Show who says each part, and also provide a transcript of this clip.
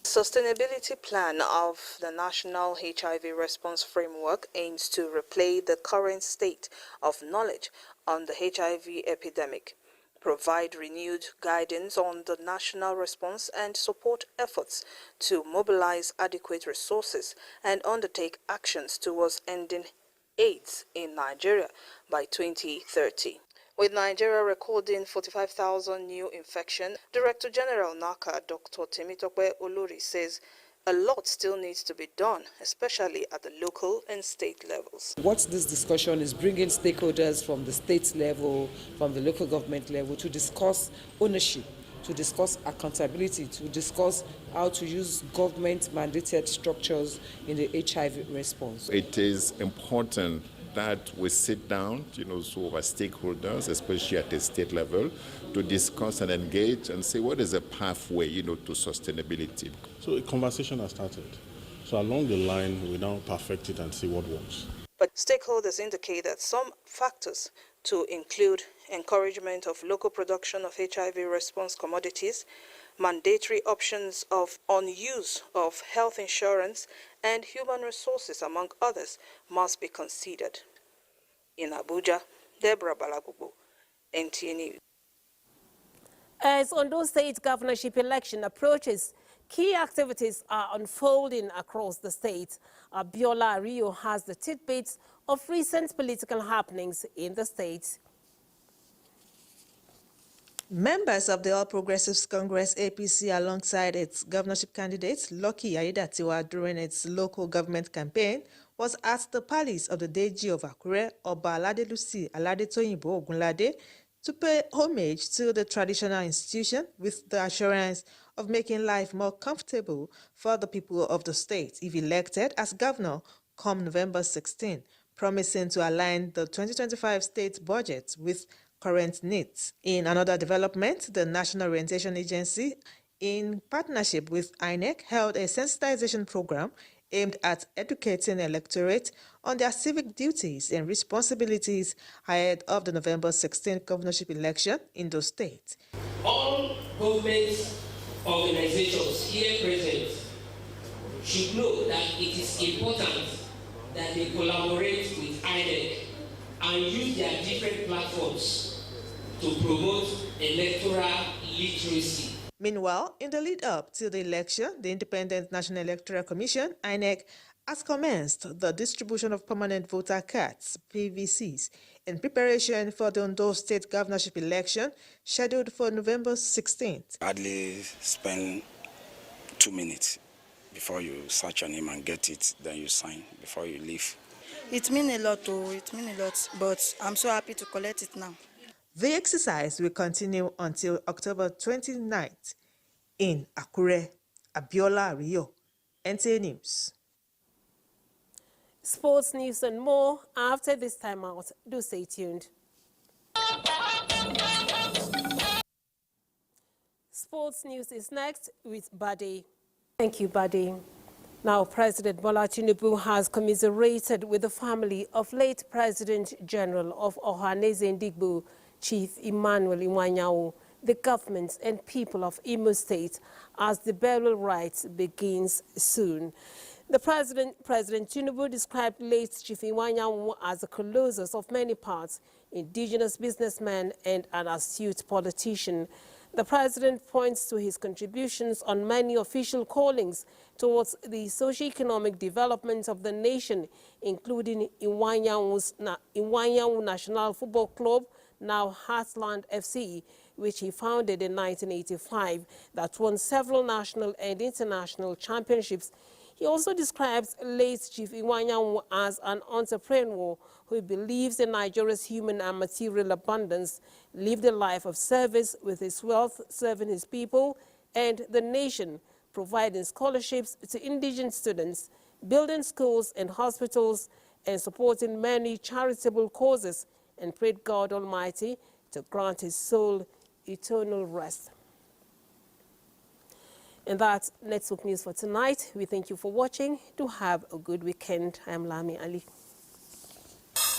Speaker 1: Sustainability plan of the National HIV Response Framework aims to replay the current state of knowledge on the HIV epidemic, provide renewed guidance on the national response and support efforts to mobilize adequate resources and undertake actions towards ending AIDS in Nigeria by 2030. With Nigeria recording 45,000 new infections, Director General NACA Dr. Temitope Olori says a lot still needs to be done, especially at the local and state levels.
Speaker 2: What this discussion is bringing stakeholders from the state level, from the local government level, to discuss ownership, to discuss accountability, to discuss how to use government-mandated structures in the HIV response.
Speaker 3: It is important that we sit down, so our stakeholders, especially at the state level, to discuss and engage and say what is a pathway, to sustainability.
Speaker 4: So a conversation has started. So along the line, we now perfect it and see what works.
Speaker 1: But stakeholders indicate that some factors to include encouragement of local production of HIV response commodities, mandatory options on use of health insurance, and human resources, among others, must be considered. In Abuja, Deborah Balagugu, NTA News.
Speaker 5: As Ondo State governorship election approaches, key activities are unfolding across the state. Abiola Rio has the tidbits of recent political happenings in the state.
Speaker 6: Members of the All Progressives Congress APC alongside its governorship candidate Lucky Aiyedatiwa during its local government campaign was at the palace of the Deji of Akure, Oba Aladelusi Aladetoyinbo Ogunlade, to pay homage to the traditional institution with the assurance of making life more comfortable for the people of the state if elected as governor come November 16, promising to align the 2025 state budget with current needs. In another development, the National Orientation Agency, in partnership with INEC, held a sensitization program aimed at educating the electorate on their civic duties and responsibilities ahead of the November 16th governorship election in the state.
Speaker 7: All government organizations here present should know that it is important that they collaborate with INEC and use their different platforms to promote electoral literacy.
Speaker 6: Meanwhile, in the lead-up to the election, the Independent National Electoral Commission, INEC, has commenced the distribution of permanent voter cards, PVCs, in preparation for the Ondo State governorship election scheduled for November 16th.
Speaker 8: Hardly spend 2 minutes before you search your name and get it, then you sign before you leave.
Speaker 9: It means a lot, but I'm so happy to collect it now.
Speaker 6: The exercise will continue until October 29th in Akure. Abiola Rio, NTA News.
Speaker 5: Sports news and more after this time out. Do stay tuned. Sports news is next with Bade. Thank you, Bade. Now, President Bola Tinubu has commiserated with the family of late President General of Ohaneze Ndigbo, Chief Emmanuel Iwanyawu, the government and people of Imo State, as the burial rites begins soon. The President Tinubu described late Chief Iwanyawu as a colossus of many parts, indigenous businessman and an astute politician. The President points to his contributions on many official callings towards the socio-economic development of the nation, including Iwanyawu National Football Club, now Heartland FC, which he founded in 1985, that won several national and international championships. He also describes late Chief Iwanyawu as an entrepreneur who believes in Nigeria's human and material abundance, lived a life of service with his wealth, serving his people and the nation, providing scholarships to indigent students, building schools and hospitals, and supporting many charitable causes, and prayed God Almighty to grant his soul eternal rest. And that's Network News for tonight. We thank you for watching. Do have a good weekend. I am Lami Ali.